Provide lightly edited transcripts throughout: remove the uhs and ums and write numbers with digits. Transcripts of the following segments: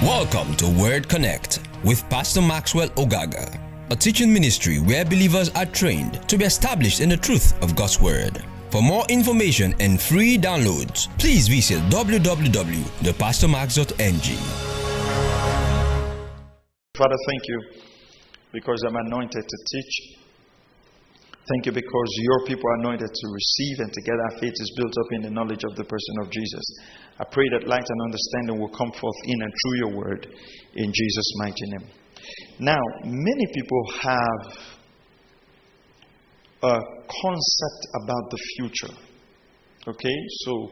Welcome to Word Connect with Pastor Maxwell Ogaga, a teaching ministry where believers are trained to be established in the truth of God's Word. For more information and free downloads, please visit www.thepastormax.ng. Father, thank you because I'm anointed to teach. Thank you because your people are anointed to receive, and together our faith is built up in the knowledge of the person of Jesus. I pray that light and understanding will come forth in and through your word in Jesus' mighty name. Now, many people have a concept about the future. Okay? So,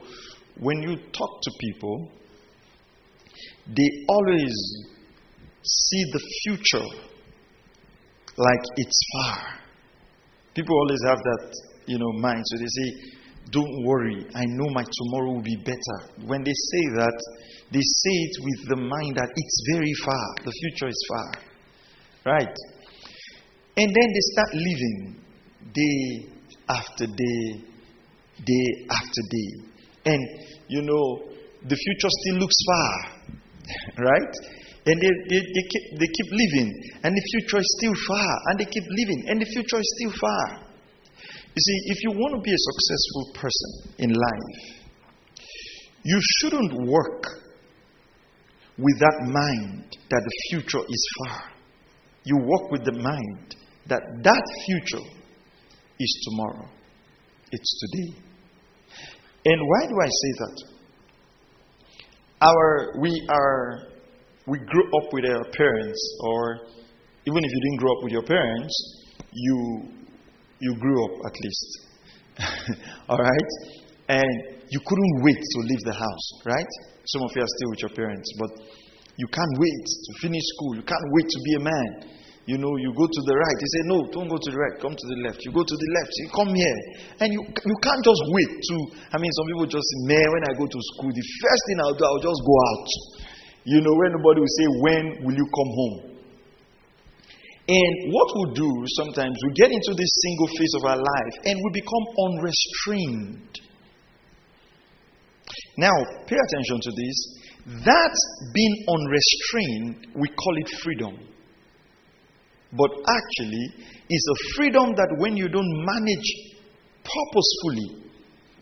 when you talk to people, they always see the future like it's far. People always have that, mind. So they say, don't worry, I know my tomorrow will be better. When they say that, they say it with the mind that it's very far. The future is far. Right? And then they start living day after day, day after day. And, the future still looks far. Right? And they keep living, and the future is still far, and they keep living, and the future is still far. You see, if you want to be a successful person in life, you shouldn't work with that mind that the future is far. You work with the mind that future is tomorrow. It's today. And why do I say that? We grew up with our parents, or even if you didn't grow up with your parents, you grew up at least. All right? And you couldn't wait to leave the house, right? Some of you are still with your parents, but you can't wait to finish school. You can't wait to be a man. You go to the right. They say, no, don't go to the right. Come to the left. You go to the left. You come here. And you can't just wait to, some people just say, man, when I go to school, the first thing I'll do, I'll just go out. When nobody will say, when will you come home? And what we'll do sometimes, we get into this single phase of our life and we become unrestrained. Now, pay attention to this. That being unrestrained, we call it freedom. But actually, it's a freedom that when you don't manage purposefully,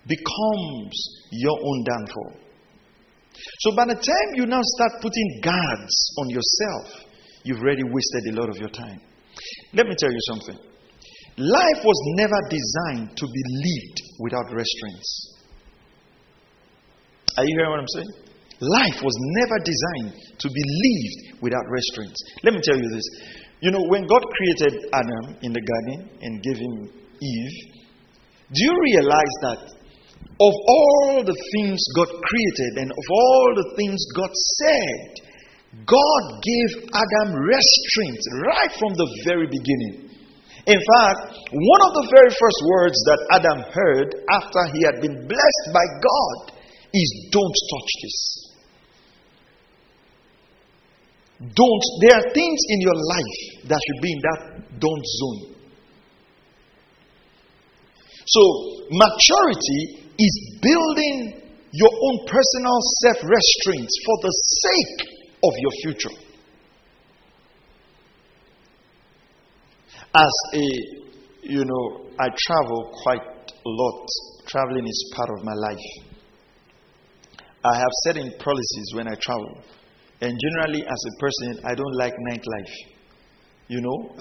becomes your own downfall. So by the time you now start putting guards on yourself, you've already wasted a lot of your time. Let me tell you something. Life was never designed to be lived without restraints. Are you hearing what I'm saying? Life was never designed to be lived without restraints. Let me tell you this. When God created Adam in the garden and gave him Eve, do you realize that of all the things God created and of all the things God said, God gave Adam restraints right from the very beginning. In fact, one of the very first words that Adam heard after he had been blessed by God is, don't touch this. There are things in your life that should be in that don't zone. So, maturity is building your own personal self-restraints for the sake of your future. I travel quite a lot. Traveling is part of my life. I have certain policies when I travel. And generally, as a person, I don't like nightlife.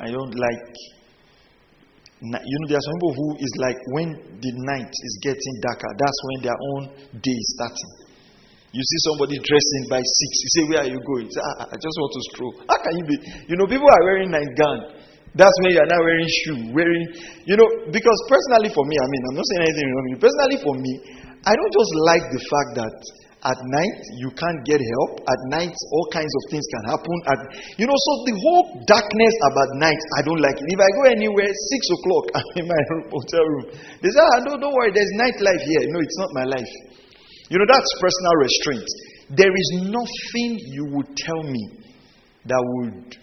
I don't like... there are some people who is like, when the night is getting darker, that's when their own day is starting. You see somebody dressing by 6. You say, where are you going? You say, I just want to stroll. How can you be? People are wearing nightgown. That's when you are now wearing shoe. Because personally for me, I'm not saying anything wrong. Personally for me, I don't just like the fact that at night you can't get help. At night, all kinds of things can happen. So the whole darkness about night, I don't like it. If I go anywhere, 6 o'clock, I'm in my hotel room. They say, don't worry, there's nightlife here. No, it's not my life. That's personal restraint. There is nothing you would tell me that would,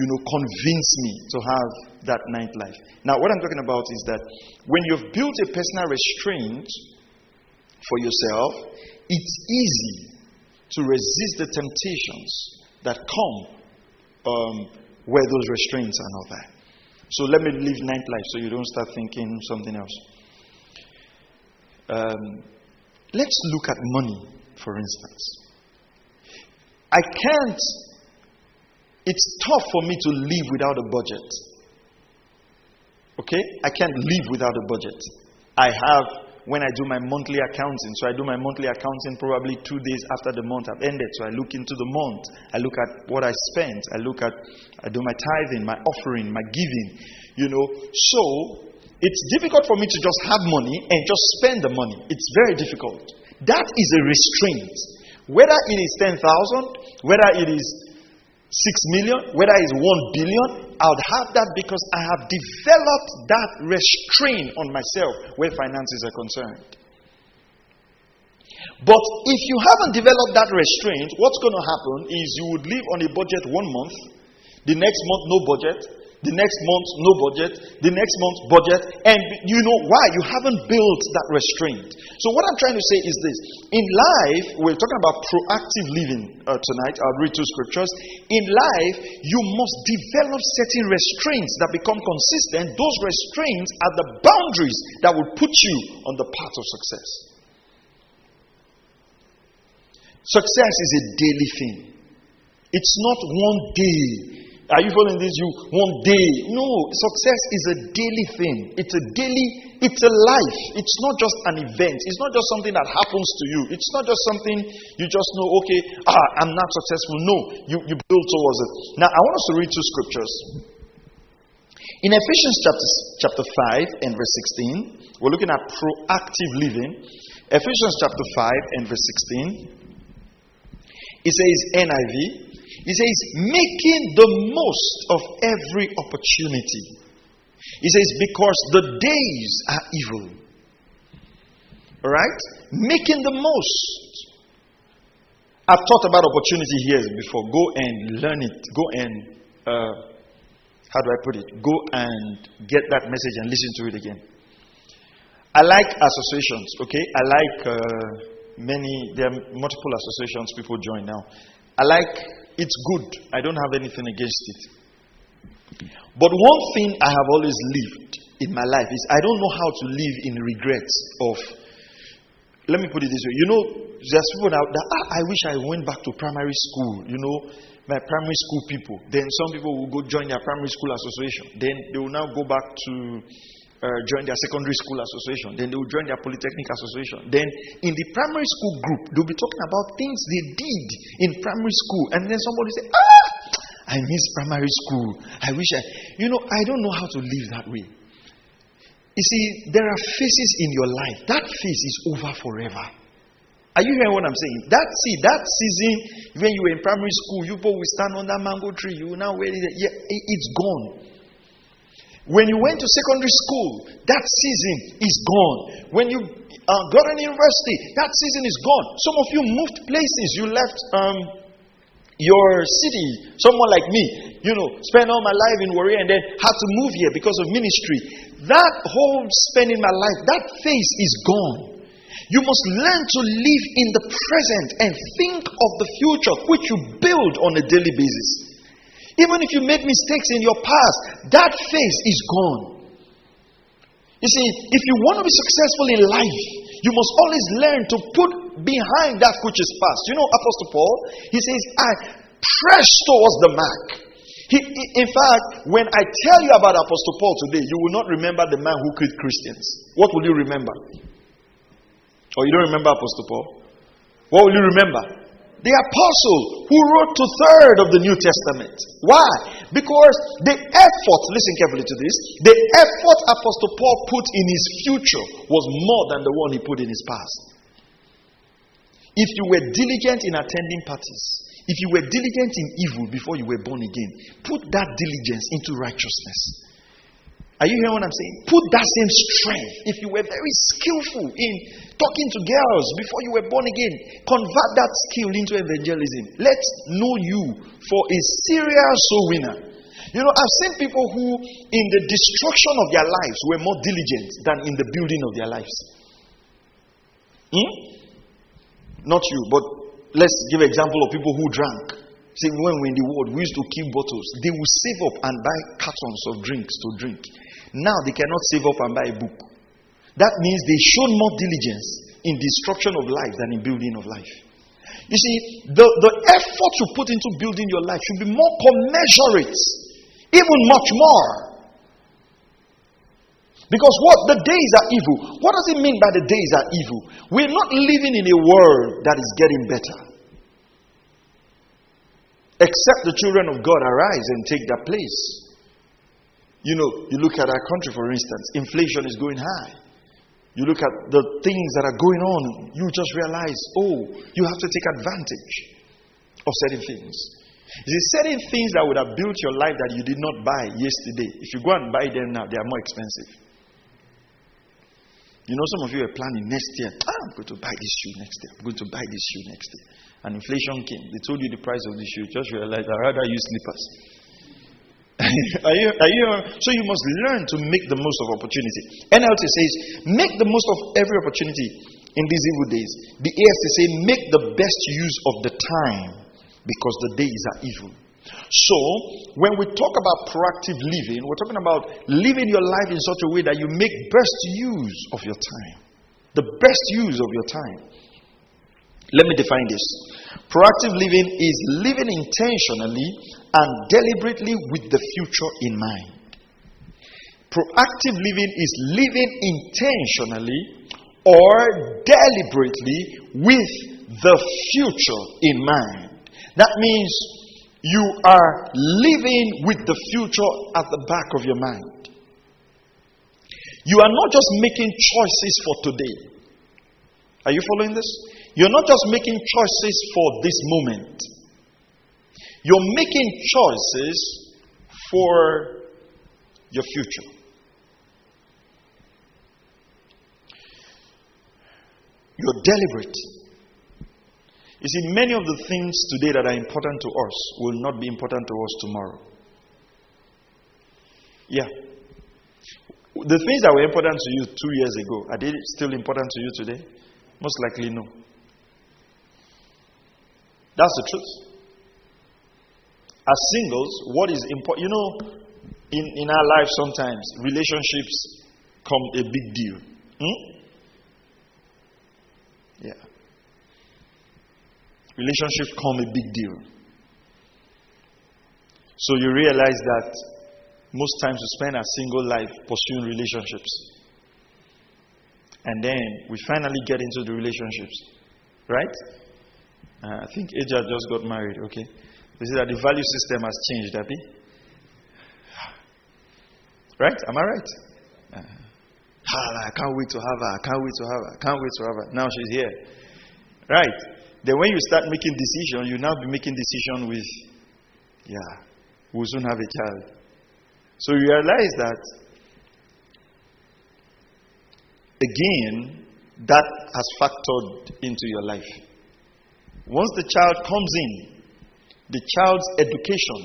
convince me to have that nightlife. Now, what I'm talking about is that when you've built a personal restraint for yourself, it's easy to resist the temptations that come where those restraints are not there. So let me live ninth life so you don't start thinking something else. Let's look at money, for instance. It's tough for me to live without a budget. Okay? I can't live without a budget. When I do my monthly accounting, so I do my monthly accounting probably 2 days after the month have ended. So I look into the month. I look at what I spent. I do my tithing, my offering, my giving. So it's difficult for me to just have money and just spend the money. It's very difficult. That is a restraint. Whether it is 10,000, whether it is 6 million, whether it is 1 billion, I would have that because I have developed that restraint on myself where finances are concerned. But if you haven't developed that restraint, what's going to happen is you would live on a budget 1 month, the next month no budget, the next month no budget, the next month budget, and you know why? You haven't built that restraint. So what I'm trying to say is this. In life, we're talking about proactive living tonight. I'll read 2 scriptures. In life, you must develop certain restraints that become consistent. Those restraints are the boundaries that will put you on the path of success. Success is a daily thing. It's not one day. Are you following this? One day. No, success is a daily thing. It's a life. It's not just an event. It's not just something that happens to you. It's not just something you just know, okay, I'm not successful. No, you build towards it. Now, I want us to read 2 scriptures. In Ephesians chapter 5 and verse 16, we're looking at proactive living. Ephesians chapter 5 and verse 16. It says, NIV, it says, making the most of every opportunity. It says, because the days are evil. Alright? Making the most. I've talked about opportunity here before. Go and learn it. Go and, how do I put it? Go and get that message and listen to it again. I like associations, okay? I like there are multiple associations people join now. It's good. I don't have anything against it. But one thing I have always lived in my life is I don't know how to live in regrets of, let me put it this way. There's people out there, I wish I went back to primary school, my primary school people. Then some people will go join their primary school association. Then they will now go back to join their secondary school association. Then they will join their polytechnic association. Then in the primary school group, they'll be talking about things they did in primary school. And then somebody say, I miss primary school. I wish I don't know how to live that way. You see, there are phases in your life. That phase is over forever. Are you hearing what I'm saying? That season, when you were in primary school, you both will stand on that mango tree. You will now wear it. Yeah, it's gone. When you went to secondary school, that season is gone. When you got an university, that season is gone. Some of you moved places. You left your city. Someone like me, spent all my life in Warrior and then had to move here because of ministry. That whole spending my life, that phase is gone. You must learn to live in the present and think of the future, which you build on a daily basis. Even if you made mistakes in your past, that phase is gone. You see, if you want to be successful in life, you must always learn to put behind that which is past. Apostle Paul, he says, I press towards the mark. In fact, when I tell you about Apostle Paul today, you will not remember the man who killed Christians. What will you remember? Or you don't remember Apostle Paul? What will you remember? The apostle who wrote 2/3 of the New Testament. Why? Because the effort, listen carefully to this, the effort Apostle Paul put in his future was more than the one he put in his past. If you were diligent in attending parties, if you were diligent in evil before you were born again, put that diligence into righteousness. Are you hearing what I'm saying? Put that same strength. If you were very skillful in talking to girls before you were born again, convert that skill into evangelism. Let's know you for a serial soul winner. I've seen people who, in the destruction of their lives, were more diligent than in the building of their lives. Not you, but let's give an example of people who drank. See, when we were in the world, we used to keep bottles. They would save up and buy cartons of drinks to drink. Now they cannot save up and buy a book. That means they showed more diligence in destruction of life than in building of life. You see, the effort you put into building your life should be more commensurate, even much more. Because what? The days are evil. What does it mean by the days are evil? We're not living in a world that is getting better. Except the children of God arise and take their place. You know, you look at our country, for instance, inflation is going high. You look at the things that are going on, you just realize, you have to take advantage of certain things. You see, certain things that would have built your life that you did not buy yesterday, if you go and buy them now, they are more expensive. You know, some of you are planning next year, I'm going to buy this shoe next year. I'm going to buy this shoe next year. And inflation came. They told you the price of the shoe. Just realize I'd rather use slippers. So you must learn to make the most of opportunity. NLT says, make the most of every opportunity in these evil days. The AST say, make the best use of the time because the days are evil. So, when we talk about proactive living, we're talking about living your life in such a way that you make best use of your time. The best use of your time. Let me define this. Proactive living is living intentionally and deliberately with the future in mind. Proactive living is living intentionally or deliberately with the future in mind. That means you are living with the future at the back of your mind. You are not just making choices for today. Are you following this? You're not just making choices for this moment. You're making choices for your future. You're deliberate. You see, many of the things today that are important to us will not be important to us tomorrow. Yeah. The things that were important to you 2 years ago, are they still important to you today? Most likely no. That's the truth. As singles, what is important? You know, in our lives sometimes, relationships come a big deal. Yeah. Relationships come a big deal. So you realize that most times we spend our single life pursuing relationships. And then we finally get into the relationships. Right? I think Aja just got married, okay? You see that the value system has changed, Abby? Right? Am I right? I can't wait to have her. I can't wait to have her. I can't wait to have her. Now she's here. Right? Then when you start making decisions, you now be making decisions with, we'll soon have a child. So you realize that, again, that has factored into your life. Once the child comes in, the child's education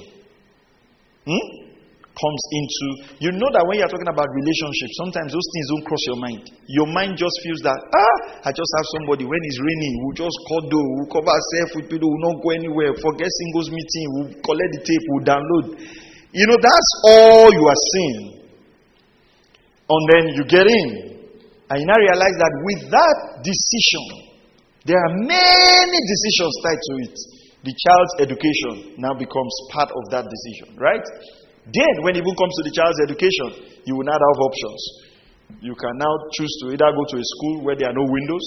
comes into, you know that when you're talking about relationships, sometimes those things don't cross your mind. Your mind just feels that, I just have somebody. When it's raining, we'll just cuddle, we'll cover ourselves with people, we'll not go anywhere, forget singles meeting, we'll collect the tape, we'll download. You know, that's all you are seeing. And then you get in, and you now realize that with that decision, there are many decisions tied to it. The child's education now becomes part of that decision, right? Then, when it even comes to the child's education, you will now have options. You can now choose to either go to a school where there are no windows,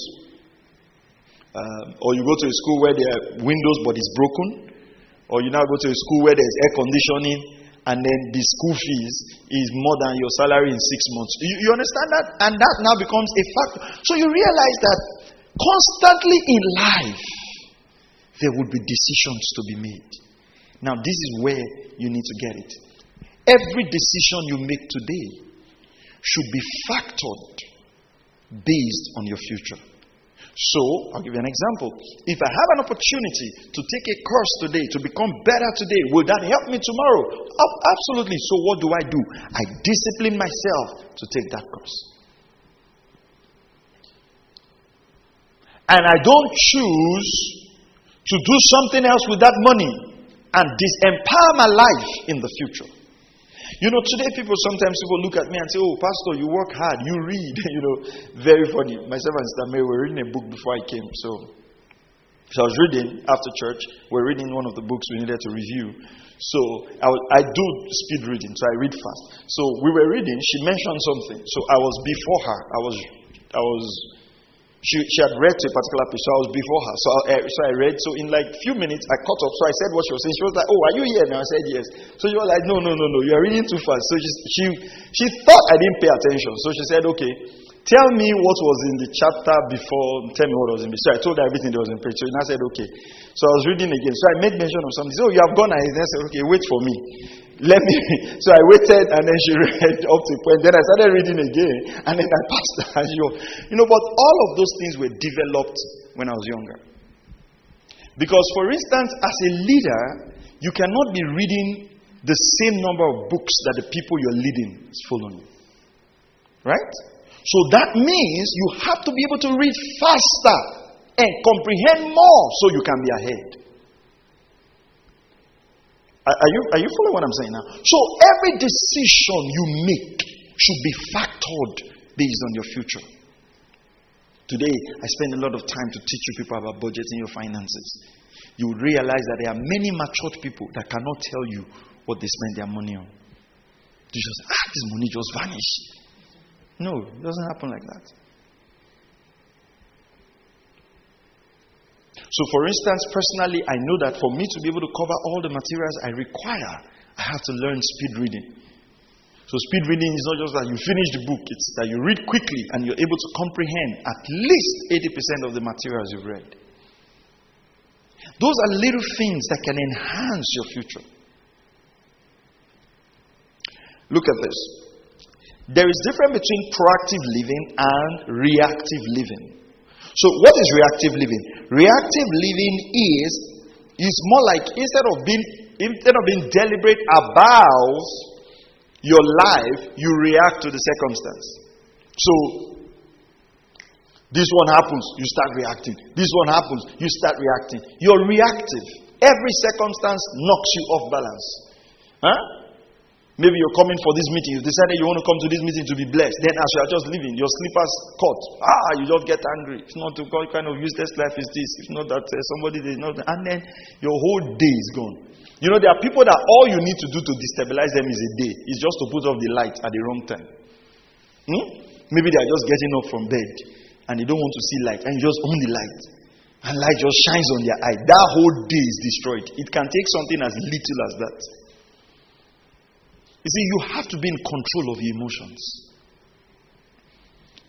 or you go to a school where there are windows but it's broken, or you now go to a school where there's air conditioning, and then the school fees is more than your salary in 6 months. You understand that? And that now becomes a factor. So you realize that constantly in life, there would be decisions to be made. Now, this is where you need to get it. Every decision you make today should be factored based on your future. So, I'll give you an example. If I have an opportunity to take a course today to become better today, will that help me tomorrow? Absolutely. So what do? I discipline myself to take that course. and I don't choose to do something else with that money and disempower my life in the future. You know, today sometimes people look at me and say, oh, Pastor, you work hard, you read. You know, very funny. Myself and Sister Mary were reading a book before I came. So I was reading after church. We're reading one of the books we needed to review. So I do speed reading, so I read fast. So we were reading, she mentioned something. So I was before her. She had read to a particular page, so I was before her. So I read. So in like few minutes, I caught up. So I said what she was saying. She was like, "Oh, are you here now?" I said, "Yes." So she was like, "No, you are reading too fast." So she thought I didn't pay attention. So she said, "Okay, tell me what was in the chapter before. Tell me what was in the." So I told her everything that was in page. So I said, "Okay." So I was reading again. So I made mention of something. So you have gone ahead. I said, "Okay, wait for me. Let me." So I waited, and then she read up to a point. Then I started reading again, and then I passed her. But all of those things were developed when I was younger. Because, for instance, as a leader, you cannot be reading the same number of books that the people you're leading is following. Right? So that means you have to be able to read faster and comprehend more so you can be ahead. Are you following what I'm saying now? So every decision you make should be factored based on your future. Today, I spend a lot of time to teach you people about budgeting your finances. You will realize that there are many matured people that cannot tell you what they spend their money on. They just, this money just vanished. No, it doesn't happen like that. So, for instance, personally, I know that for me to be able to cover all the materials I require, I have to learn speed reading. So, speed reading is not just that you finish the book, it's that you read quickly and you're able to comprehend at least 80% of the materials you've read. Those are little things that can enhance your future. Look at this. There is difference between proactive living and reactive living. So what is reactive living? Reactive living is more like instead of being deliberate about your life, you react to the circumstance. So this one happens, you start reacting. This one happens, you start reacting. You're reactive. Every circumstance knocks you off balance. Huh? Maybe you're coming for this meeting. You decided you want to come to this meeting to be blessed. Then as you are just leaving, your slippers caught. You just get angry. It's not what kind of useless life is this? It's not that somebody did not. And then your whole day is gone. You know, there are people that all you need to do to destabilize them is a day. It's just to put off the light at the wrong time. Maybe they are just getting up from bed and they don't want to see light. And you just on the light. And light just shines on their eye. That whole day is destroyed. It can take something as little as that. You see, you have to be in control of your emotions.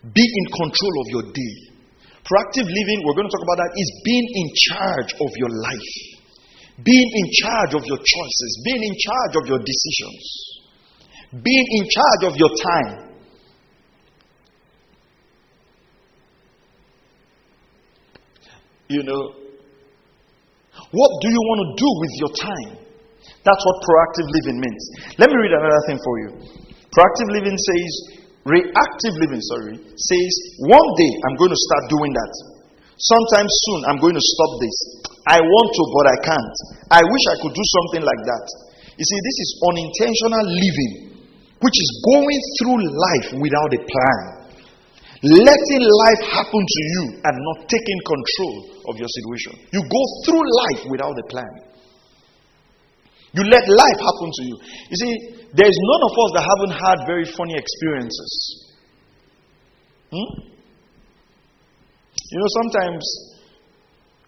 Be in control of your day. Proactive living, we're going to talk about that, is being in charge of your life. Being in charge of your choices. Being in charge of your decisions. Being in charge of your time. You know, what do you want to do with your time? That's what proactive living means. Let me read another thing for you. Proactive living says, reactive living, says, one day I'm going to start doing that. Sometime soon I'm going to stop this. I want to, but I can't. I wish I could do something like that. You see, this is unintentional living, which is going through life without a plan. Letting life happen to you and not taking control of your situation. You go through life without a plan. You let life happen to you. You see, there is none of us that haven't had very funny experiences. You know, sometimes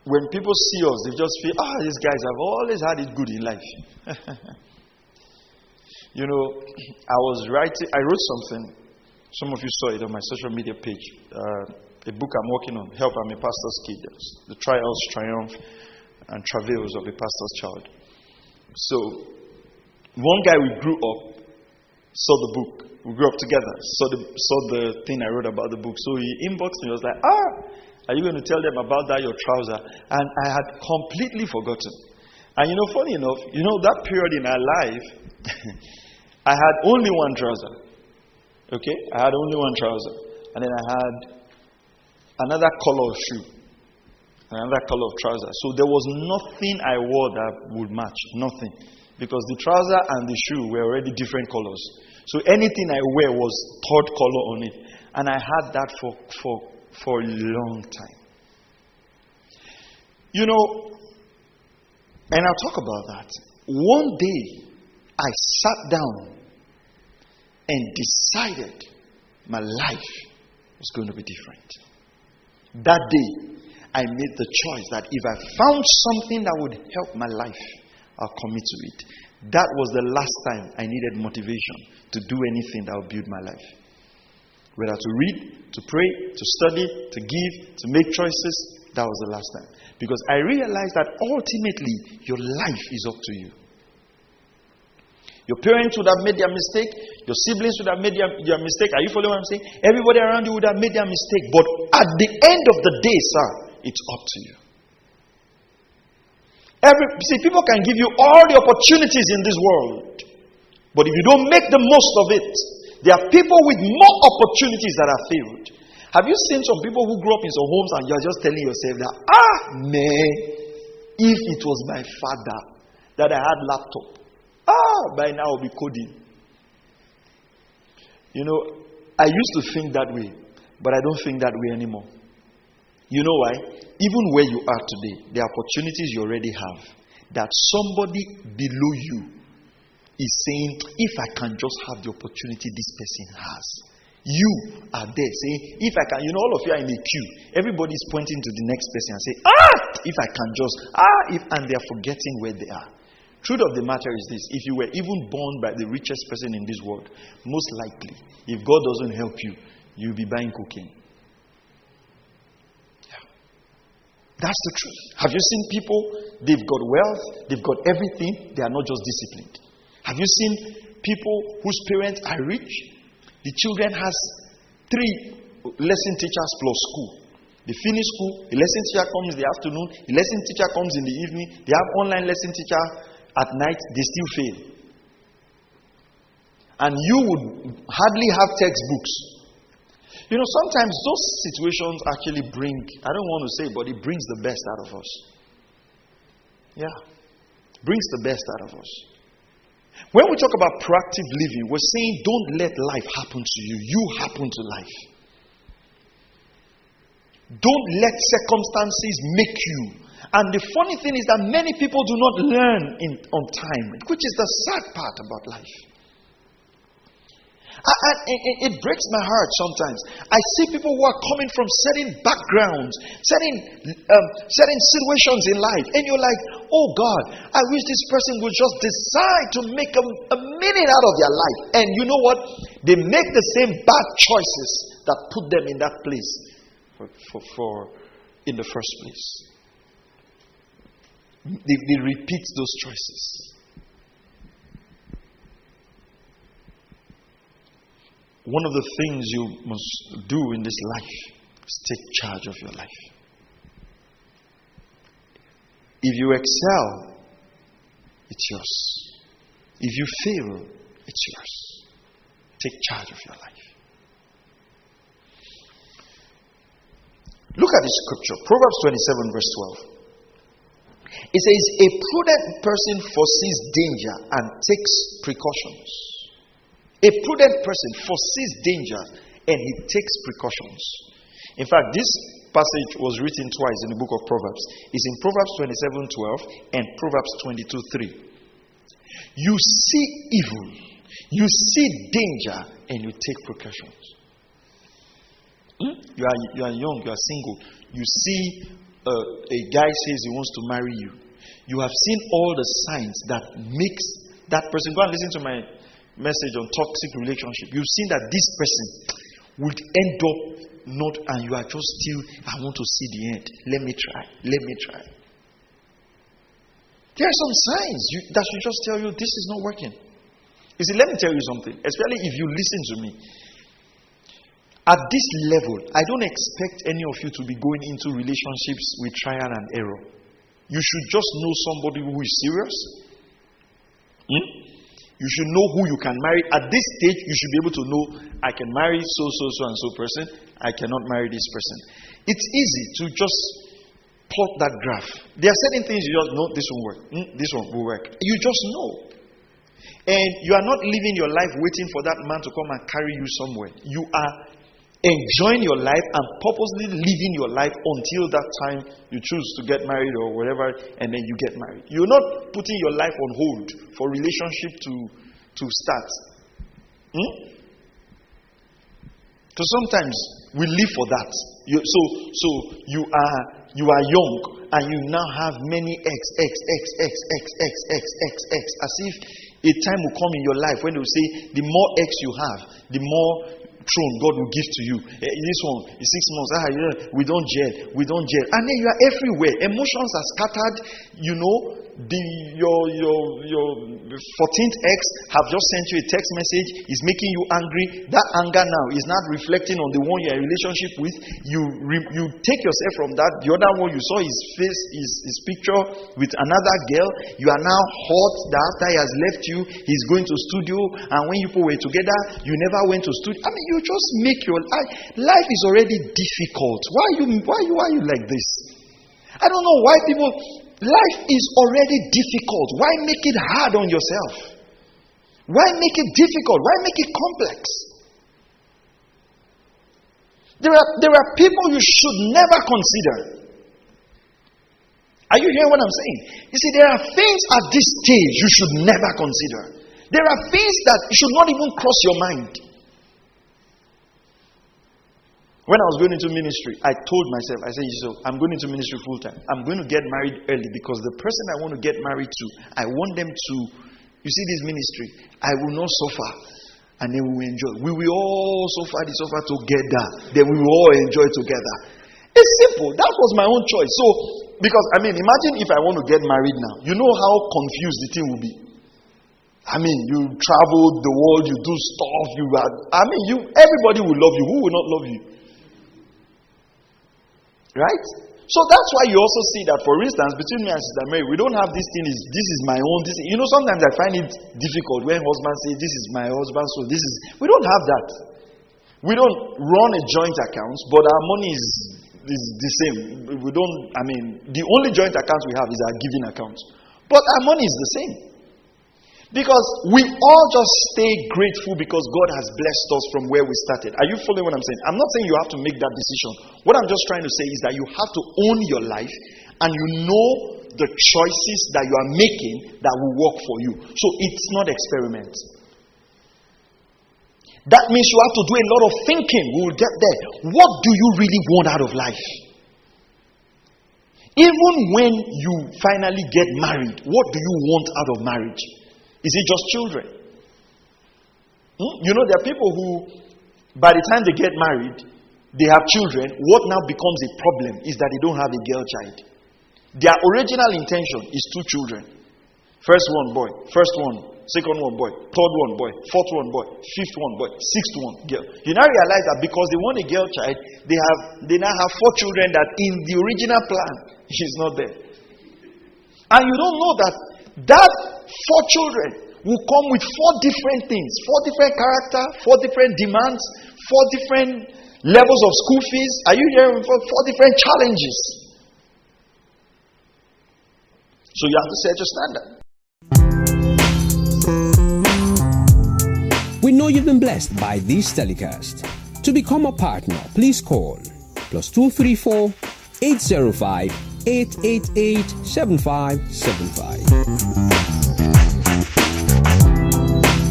when people see us, they just feel, these guys have always had it good in life. You know, I wrote something. Some of you saw it on my social media page. A book I'm working on, Help, I'm a Pastor's Kid. The Trials, Triumph, and Travails of a Pastor's Child. So, one guy we grew up saw the book. We grew up together. Saw the thing I wrote about the book. So he inboxed me. He was like, are you going to tell them about that, your trouser? And I had completely forgotten. And you know, funny enough, you know, that period in our life, I had only one trouser. Okay? I had only one trouser. And then I had another color of shoe. Another color of trouser. So there was nothing I wore that would match. Nothing. Because the trouser and the shoe were already different colors. So anything I wear was third color on it. And I had that for a long time. You know, and I'll talk about that. One day, I sat down and decided my life was going to be different. That day, I made the choice that if I found something that would help my life, I'll commit to it. That was the last time I needed motivation to do anything that would build my life. Whether to read, to pray, to study, to give, to make choices, that was the last time. Because I realized that ultimately, your life is up to you. Your parents would have made their mistake. Your siblings would have made their mistake. Are you following what I'm saying? Everybody around you would have made their mistake. But at the end of the day, sir, it's up to you. People can give you all the opportunities in this world. But if you don't make the most of it, there are people with more opportunities that are failed. Have you seen some people who grew up in some homes and you're just telling yourself that, man, if it was my father that I had laptop, by now I'll be coding. You know, I used to think that way, but I don't think that way anymore. You know why? Even where you are today, the opportunities you already have, that somebody below you is saying, if I can just have the opportunity this person has. You are there saying, if I can, you know, all of you are in a queue. Everybody's pointing to the next person and saying, if I can just, and they're forgetting where they are. Truth of the matter is this: if you were even born by the richest person in this world, most likely, if God doesn't help you, you'll be buying cocaine. Yeah. That's the truth. Have you seen people? They've got wealth, they've got everything, they are not just disciplined. Have you seen people whose parents are rich? The children has 3 lesson teachers plus school. They finish school, the lesson teacher comes in the afternoon, the lesson teacher comes in the evening, they have online lesson teacher at night, they still fail. And you would hardly have textbooks. You know, sometimes those situations actually bring, I don't want to say, but it brings the best out of us. Yeah. Brings the best out of us. When we talk about proactive living, we're saying don't let life happen to you. You happen to life. Don't let circumstances make you. And the funny thing is that many people do not learn on time, which is the sad part about life. It breaks my heart sometimes. I see people who are coming from certain backgrounds, certain situations in life, and you're like, oh God, I wish this person would just decide to make a minute out of their life. And you know what? They make the same bad choices that put them in that place in the first place. They repeat those choices. One of the things you must do in this life is take charge of your life. If you excel, it's yours. If you fail, it's yours. Take charge of your life. Look at this scripture, Proverbs 27 verse 12. It says, a prudent person foresees danger and takes precautions. A prudent person foresees danger and he takes precautions. In fact, this passage was written twice in the book of Proverbs. It's in Proverbs 27:12 and Proverbs 22:3. You see evil, you see danger, and you take precautions. You are young, you are single. You see a guy says he wants to marry you. You have seen all the signs that makes that person. Go and listen to my message on toxic relationship. You've seen that this person would end up not, and you are just still, I want to see the end. Let me try. There are some signs that should just tell you this is not working. You see, let me tell you something, especially if you listen to me. At this level, I don't expect any of you to be going into relationships with trial and error. You should just know somebody who is serious. You should know who you can marry. At this stage, you should be able to know, I can marry so and so person. I cannot marry this person. It's easy to just plot that graph. There are certain things you just know this won't work. This one will work. You just know. And you are not living your life waiting for that man to come and carry you somewhere. You are enjoying your life and purposely living your life until that time you choose to get married or whatever, and then you get married. You're not putting your life on hold for relationship to start. Because sometimes we live for that. So you are young and you now have many X, as if a time will come in your life when they will say the more X you have, the more throne God will give to you. This one is 6 months. We don't gel. And then you are everywhere. Emotions are scattered. You know, your 14th ex have just sent you a text message. Is making you angry. That anger now is not reflecting on the one you're in a relationship with. You take yourself from that. The other one, you saw his face, his picture with another girl. You are now hot that after he has left you, he's going to studio. And when you people were together, you never went to studio. I mean, you just make your life is already difficult. Why are you like this? I don't know why people. Life is already difficult. Why make it hard on yourself? Why make it difficult? Why make it complex? There are people you should never consider. Are you hearing what I'm saying? You see, there are things at this stage you should never consider. There are things that should not even cross your mind. When I was going into ministry, I told myself, I said, so I'm going into ministry full time. I'm going to get married early because the person I want to get married to, I want them to, you see this ministry, I will not suffer and then we will enjoy. We will all suffer together, then we will all enjoy together. It's simple. That was my own choice. So, because, imagine if I want to get married now. You know how confused the thing will be. You travel the world, you do stuff, everybody will love you. Who will not love you? Right? So that's why you also see that, for instance, between me and Sister Mary, we don't have this thing, this is my own. Sometimes I find it difficult when husbands say, this is my husband, so we don't have that. We don't run a joint account, but our money is the same. We don't, the only joint account we have is our giving account. But our money is the same. Because we all just stay grateful because God has blessed us from where we started. Are you following what I'm saying? I'm not saying you have to make that decision. What I'm just trying to say is that you have to own your life and you know the choices that you are making that will work for you. So it's not experiment. That means you have to do a lot of thinking. We will get there. What do you really want out of life? Even when you finally get married, what do you want out of marriage? Is it just children? There are people who, by the time they get married, they have children. What now becomes a problem is that they don't have a girl child. Their original intention is 2 children. First one boy, first one, second one boy, third one boy, fourth one boy, fifth one boy, sixth one girl. You now realize that because they want a girl child, they now have 4 children that in the original plan, she's not there. And you don't know that 4 children will come with 4 different things, 4 different character, 4 different demands, 4 different levels of school fees. Are you hearing? 4 different challenges. So you have to set your standard. We know you've been blessed by this telecast. To become a partner, please call +234 805 888 7575.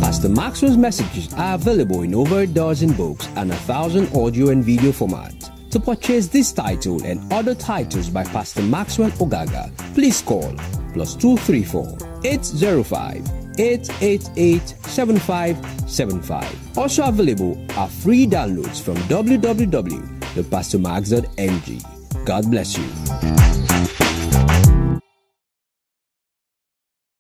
Pastor Maxwell's messages are available in over a dozen books and 1,000 audio and video format. To purchase this title and other titles by Pastor Maxwell Ogaga, please call +234 805 888 7575. Also available are free downloads from www.pastormax.ng. God bless you.